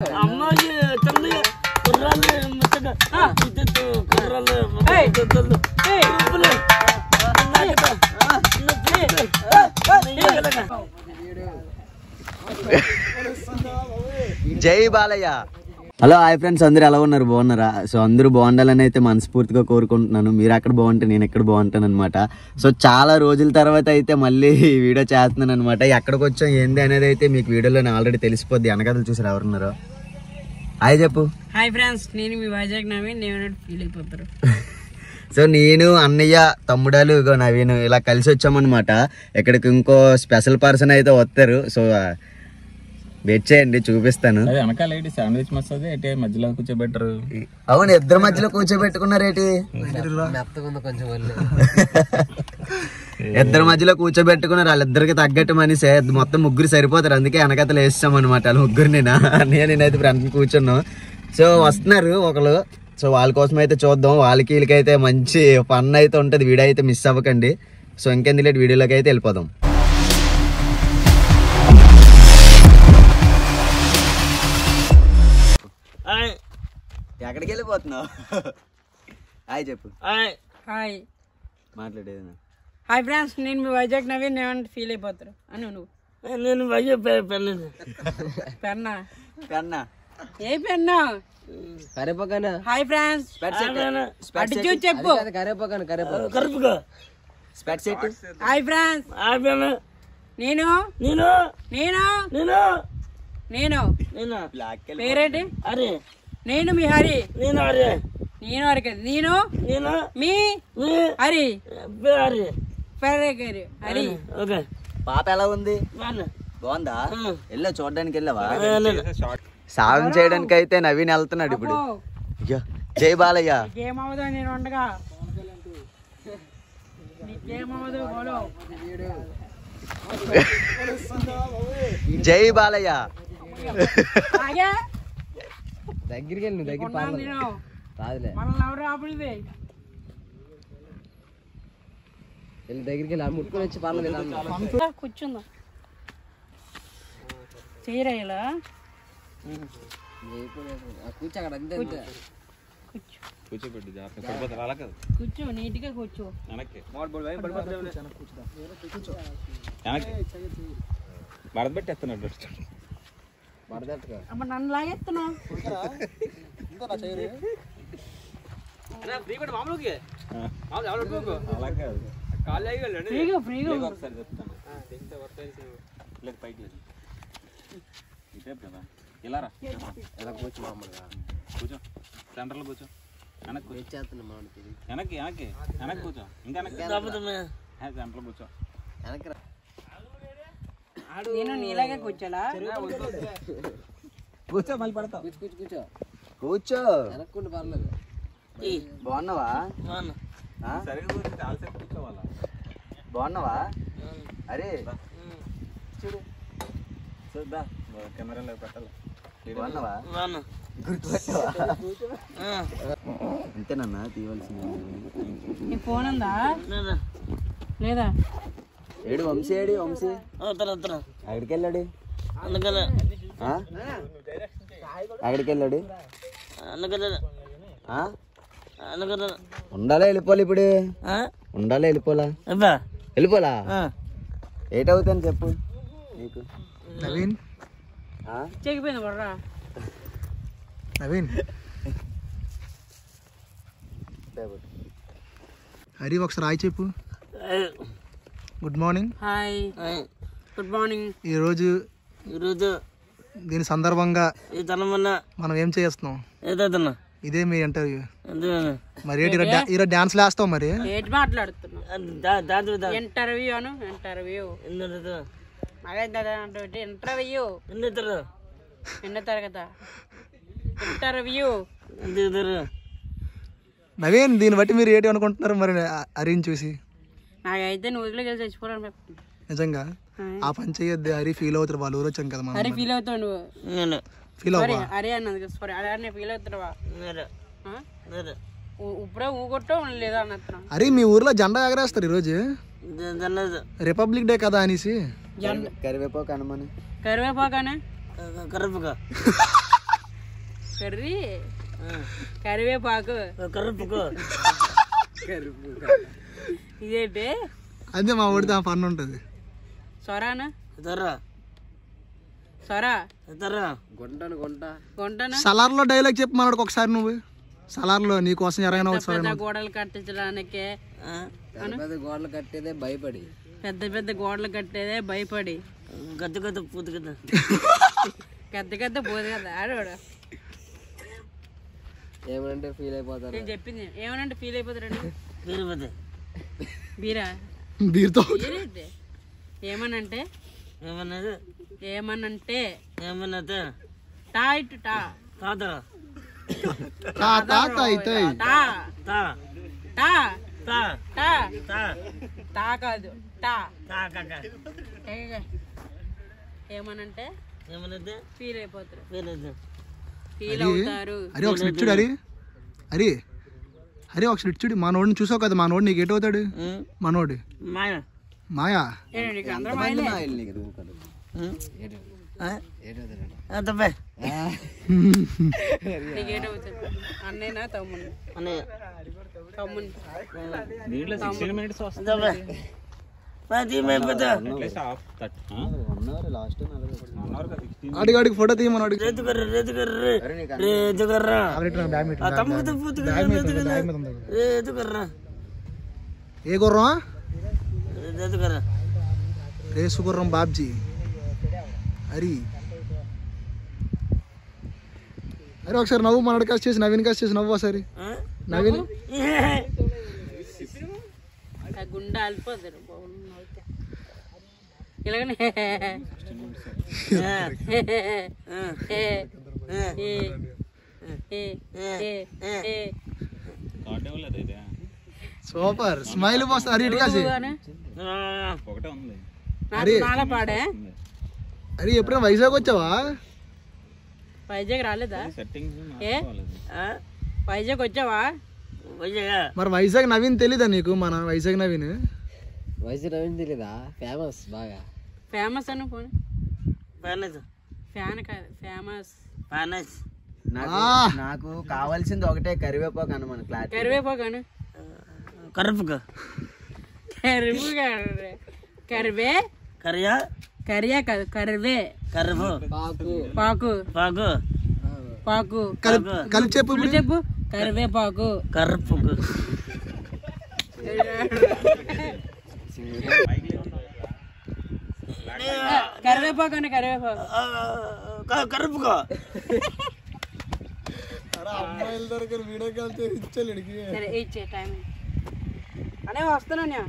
అమ్మాయి తల్లి కుర్రాళ్ళు ముచ్చట ఇద్దరు కుర్రాళ్ళు జై బాలయ్య. హలో హాయ్ ఫ్రెండ్స్, అందరూ ఎలా ఉన్నారు? బాగున్నారా? సో అందరూ బాగుండాలని అయితే మనస్ఫూర్తిగా కోరుకుంటున్నాను. మీరు అక్కడ బాగుంటే నేను ఎక్కడ బాగుంటాను అనమాట. సో చాలా రోజుల తర్వాత అయితే మళ్ళీ వీడియో చేస్తున్నాను అనమాట. ఎక్కడికి వచ్చాం ఏంది అనేది అయితే మీకు వీడియోలో ఆల్రెడీ తెలిసిపోద్ది. వెనకాల చూసారు ఎవరున్నారో. హాయ్ చెప్పు. హాయ్ ఫ్రెండ్స్, నేను మీ వైజాగ్ నవీన్. నేను ఫీల్ అయిపోతారు. సో నేను అన్నయ్య తమ్ముడాలు నవీన్ ఇలా కలిసి వచ్చామన్నమాట. ఇక్కడికి ఇంకో స్పెషల్ పర్సన్ అయితే వస్తారు. సో వెయిట్ చేయండి, చూపిస్తాను. శాండ్విచ్ మస్తది మధ్యలో కూర్చోబెట్టరు. అవును, ఇద్దరు మధ్యలో కూర్చోబెట్టుకున్నారేటి? ఇద్దరు మధ్యలో కూర్చోబెట్టుకున్నారు. వాళ్ళిద్దరికి తగ్గట్టు మనిషి మొత్తం ముగ్గురు సరిపోతారు. అందుకే వెనకతలు వేస్తాం అనమాట. వాళ్ళు ముగ్గురు నేనైతే ఫ్రెండ్ కూర్చున్నాం. సో వస్తున్నారు ఒకరు. సో వాళ్ళ కోసం అయితే చూద్దాం. వాళ్ళకి వీళ్ళకైతే మంచి ఫన్ అయితే ఉంటుంది. వీడియో అయితే మిస్ అవ్వకండి. సో ఇంకెందుకు వీడియోలోకి అయితే వెళ్ళిపోదాం. ఎక్కడికి వెళ్ళిపోతున్నావు? హాయ్ చెప్పు. హాయ్ మాట్లాడేది. హాయ్ ఫ్రెండ్స్, నేను మీ వైజాగ్ నవీన్. నేను ఫీల్ అయిపోతారు అని నువ్వు. నేను వైజాగ్ పెన్నా పెన్నా ఏ పెన్నా? హాయ్ ఫ్రెండ్స్, అటు చూసి చెప్పు. కరుపుగా హాయ్ ఫ్రెండ్స్, నేను నేను నేను నేను నేను నేను పేరేంటి? అరే నేను మీ హరి. నేను అరే నేను హరి కదా. నేను నేను మీ మీ హరి. అరే పేరే గారు హరి. ఓకే. పాప ఎలా ఉంది? బాగుందా? వెళ్ళా చూడడానికి వెళ్ళావా? సాగం చేయడానికి అయితే నవీన్ వెళ్తున్నాడు ఇప్పుడు. జై బాలయ్య. నీకేమవదు, నేను ఉండగా నీకేమవదు. జై బాలయ్య. దగ్గరికి వెళ్ళి దగ్గర మనల్ని ఎవరు ఆపడివే? దగ్గరికి వెళ్ళి ముట్టుకొని వచ్చి పర్లేదు. కూర్చుందా చేయరా ఇలా? కూర్చో అక్కడ అంతే. కూర్చోబెట్టి కూర్చో, నీట్ గా కూర్చో. వరదపెట్టేస్తున్నాడు. అమ్మ నన్ను లాగేస్తున్నావు. ఫ్రీగా ఫ్రీగా ఇలా రా, ఇలా కూర్చో. మామూలుగా కూర్చో, సెంటర్లో కూర్చో. వెనక్కి వెనక్కి వెనక్కి వెనక్కి కూర్చో. ఇంకా సెంటర్లో కూర్చో. వెనక్కి రా. నేను నీలాగే కూర్చోలా? కూర్చో, మళ్ళీ పడతావు. కూర్చో కూర్చో కూర్చో. వెనక్కుండి పర్లేదు. బాగున్నావా? సరిగ్గా కూర్చో, చాలాసేపు కూర్చోవాలా. బాగున్నావా? అరే చూడు, చూద్దా కెమెరాలో పెట్టాలి. బాగున్నావా? అంతేనన్నా తీయవలసింది. నీ ఫోన్ ఉందా లేదా? ఏడు వంశీ. ఏడు వంశీ అక్కడికి వెళ్ళాడు. అక్కడికి వెళ్ళాడు. ఉండాలా వెళ్ళిపోలే? ఇప్పుడు ఉండాలా వెళ్ళిపోలా? వెళ్ళిపోలా? ఏటవుతాను చెప్పు నీకు. నవీన్ చెక్కిపోయింది బర్రా. నవీన్ హరి ఒకసారి హాయ్ చెప్పు. Good morning. Hi, good morning. ఈరోజు దీని సందర్భంగా మనం ఏం చేస్తున్నాం? ఇదే మీ ఇంటర్వ్యూ. మరి ఈరోజు డాన్స్ వేస్తావు? మరి ఏంటి మాట్లాడుతున్నావు? ఇంటర్వ్యూ అను. ఇంటర్వ్యూ ఇంటర్వ్యూ ఎన్నో తరగత ఇంటర్వ్యూ. నవీన్, దీన్ని బట్టి మీరు ఏంటి అనుకుంటున్నారు మరి హరిని చూసి? నాకైతే నువ్వు కలిసి చచ్చిపోరాను. నిజంగా ఆ పని చేయొద్దు. హరి ఫీల్ అవుతారు. వాళ్ళు ఊరు వచ్చాం కదా మనం. హరి ఫీల్ అవుతావు నువ్వు. ఫీల్ అవ్వ. హరి అన్నది సారీ, అరే ఫీల్ అవుతున్నావా? ఇప్పుడే ఊగొట్టో లేదా అన్నట్టున్నా. హరి మీ ఊర్లో జెండా ఎగరేస్తారు ఈరోజు, రిపబ్లిక్ డే కదా అనేసి. కరివేపాకు అనమని. కరివేపాకనే కరుపుగా కర్రీ కరివేపాకు కరుపుకో ఇదేంటి అదే మా ఊడితే ఆ పన్ను ఉంటుంది. సొరానా తర్రా సొరా తర్రా గుంటనా సలార్లో డైలాగ్ చెప్పు మనోడికి ఒకసారి నువ్వు. సలార్లో నీ కోసం ఎవరైనా పెద్ద గోడలు కట్టించడానికి గోడలు కట్టేదే భయపడి పెద్ద పెద్ద గోడలు కట్టేదే భయపడి గద్ద గద్ద పూత కదా పెద్ద పోదు కదా ఆడోడు. ఏమంటే ఫీల్ అయిపోతారు. నేను చెప్పింది ఏమనంటే ఫీల్ అయిపోతారండి. తిరుపతి బీరా బీర్తో బీరేంటి ఏమనంటే ఏమన్నది ఏమనంటే ఏమన్నది టా ఇటు టా తాత అయితే టా తా టా తా టా తా టా కాదు టా తా కాక ఏమనంటే ఏమన్నది ఫీల్ అయిపోతారు పేరేది ఫీల్ అవుతారు. అరే ఒకసారి ఇచ్చుడు అరే ఒకసారి ఇచ్చుడు. మా నోడిని చూసావు కదా, మా నోడు నీకు ఎటవుతాడు? మనోడు మాయ మాయా తప్పే నీకేటవుతాడు? అన్నయ్యనా తమ్ముడు? అన్నయ్య తమ్ముడు. దీంట్లో 16 minutes వస్తుంది. తప్పే ఆడికి ఫోటో తీయమని ఏ గుర్రం? రేసు గుర్రం బాబ్జీ. అరే ఒకసారి నవ్వు, మనోడి కాస్ట్ చేసి నవీన్ కాస్ట్ చేసి నవ్వు ఒకసారి. నవీన్ గుండె అల్పోతారు ఇలాగనే సూపర్ స్మైల్ పోస్తా. అరే ఇటు కాసి ఒకటే ఉంది. నాలా పాడే. అరే ఎప్పుడైనా వైజాగ్ వచ్చావా? వైజాగ్ రాలేదా? సెట్టింగ్స్ ఏ వైజాగ్ వచ్చావా? మరి వైజాగ్ నవీన్ తెలీదా నీకు? మన వైజాగ్ నవీన్ వయసు నవీన్ తెలీదా? ఫేమస్ బాగా ఫేమస్ అను పోనీ. ఫేమస్ ఫ్యాన్ కాదు ఫేమస్. ఫేమస్ నాకు కావాల్సింది ఒకటే కరివేపాకు అన్న మన క్లాస్. కరివేపాకు కరుపుకో కరివే కరియా కరియా కాదు కరివే కరుపు పాకు పాకు పాకు కలిపి చెప్పు. ఇప్పుడు చెప్పు కరివేపాకు కరుపుకు కరివేపాకు అని కరివేపాకు కరుపుకో సరే ఇచ్చే టైం అనే వస్తాను.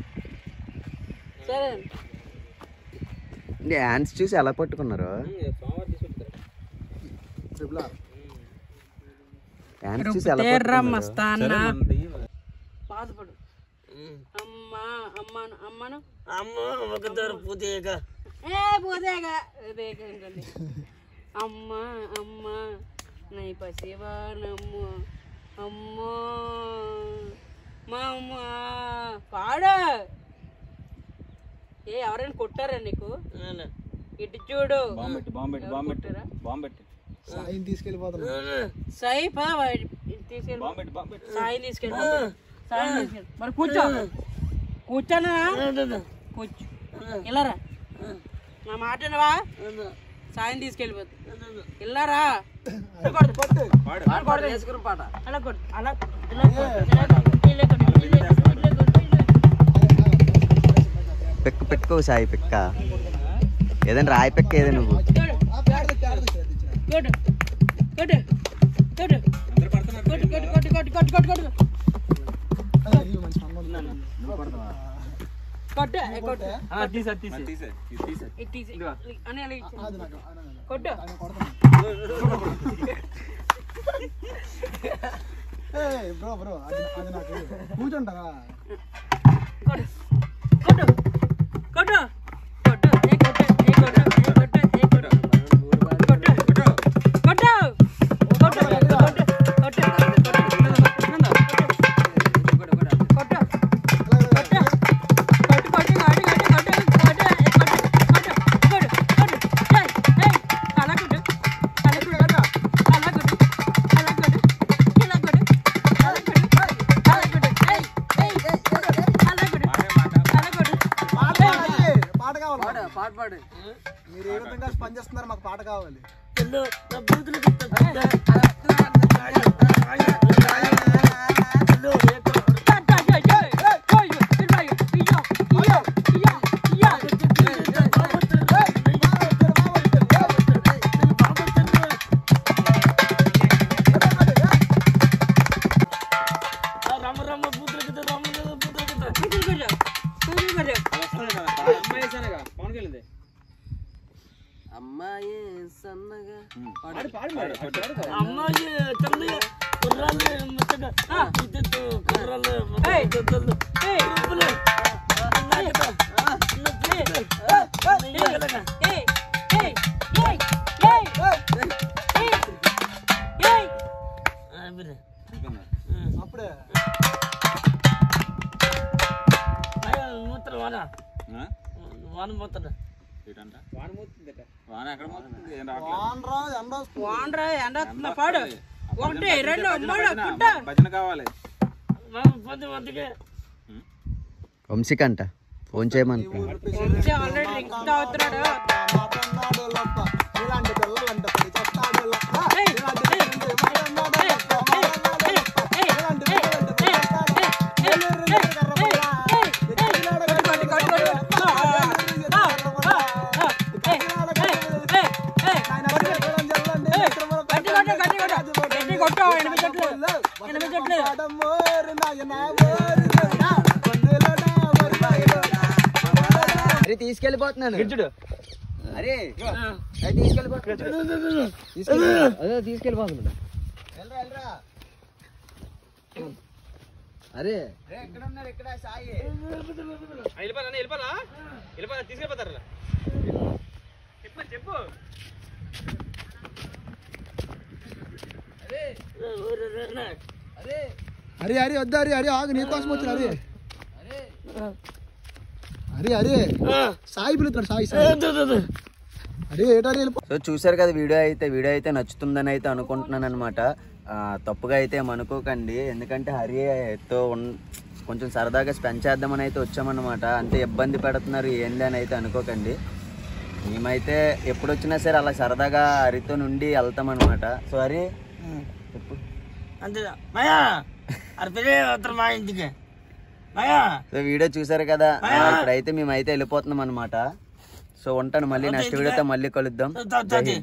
సరే హ్యాండ్స్ చూసి ఎలా పట్టుకున్నారు? హ్యాండ్స్ చూసి ఎలా మస్తానా బాధపడు. అమ్మా అమ్మాను అమ్మను అమ్మ ఒకదారు పూతేక పోతేగా అమ్మ అమ్మ నై పసివానమ్మ అమ్మో మా అమ్మ పాడు. ఎవరైనా కొట్టారా నీకు? ఇటు చూడు. సాయిని తీసుకెళ్ళిపోతున్నా. సాయి తీసుకెళ్ళి సాయి తీసుకెళ్ళి సాయి తీసుకెళ్ళి మరి కూర్చో కూర్చోనా కూర్చో ఇలారా నా మాటనవా? సాయం తీసుకెళ్ళిపోతుంది ఇల్లారా వేసుకుని పాట అలా కొట్టు అలా పిక్క పెట్టుకో సాయి పిక్క ఏదైనా రాయి పిక్క ఏదే నువ్వు. కూర్చుంటారా? పాట కావాలి. చెల్లు నా బూతులు చెల్లు రమ్మ రమ్మ బూతులు కదా రమ్మ బూతులు కదా అమ్మాయి సన్నగా అమ్మాయి చల్లగా కుర్రాళ్ళు ముచ్చగా ఇద్దరు కుర్రాళ్ళు ముచ్చలు అప్పుడే మూత్రం వాన వాన పోతాడు వాన ఎక్కడ మోస్తుంది? ఏం రావట్లేదు. వాండ్రా ఎండ వస్తుందా పాడు 1 2 3 భజన కావాలి. పొద్దు పొద్దుకే వంశీకంట ఫోన్ చేయమని ఆల్రెడీ డ్రింక్ తాగుతున్నాడు. ఇలాంటి పిల్లలంట పడి చేస్తాడు లప్ప. ఇలాంటి అరే తీసుకెళ్ళిపోతున్నాను అరే తీసుకెళ్ళిపోతున్నాడు అదే తీసుకెళ్ళిపోతున్నాడు. అరే ఎక్కడ ఉన్నారు ఇక్కడ సాయి తీసుకెళ్ళిపోతారు. చెప్పు అరే అరే వద్దా అరే అరే ఆగు నీకోసం వచ్చారు అరే అరే అరే సాయి పిలుతున్నాడు సాయి సాయి అరే ఏటారే సో చూసారు కదా వీడియో అయితే నచ్చుతుందని అయితే అనుకుంటున్నాను అనమాట. తప్పుగా అయితే ఏమనుకోకండి, ఎందుకంటే హరితో కొంచెం సరదాగా స్పెండ్ చేద్దామని అయితే వచ్చామన్నమాట. అంతే ఇబ్బంది పెడుతున్నారు ఏంది అని అయితే అనుకోకండి. మేమైతే ఎప్పుడు వచ్చినా సరే అలా సరదాగా హరితో నుండి వెళ్తామన్నమాట. సో హరి చెప్పు. అంతే మాయా అది పెళ్ళి వస్తారు మా ఇంటికి మాయా. సో వీడియో చూసారు కదా, ఇప్పుడైతే మేమైతే వెళ్ళిపోతున్నాం అనమాట. సో ఉంటాను, మళ్ళీ నెక్స్ట్ వీడియోతో మళ్ళీ కలుద్దాం. తాతి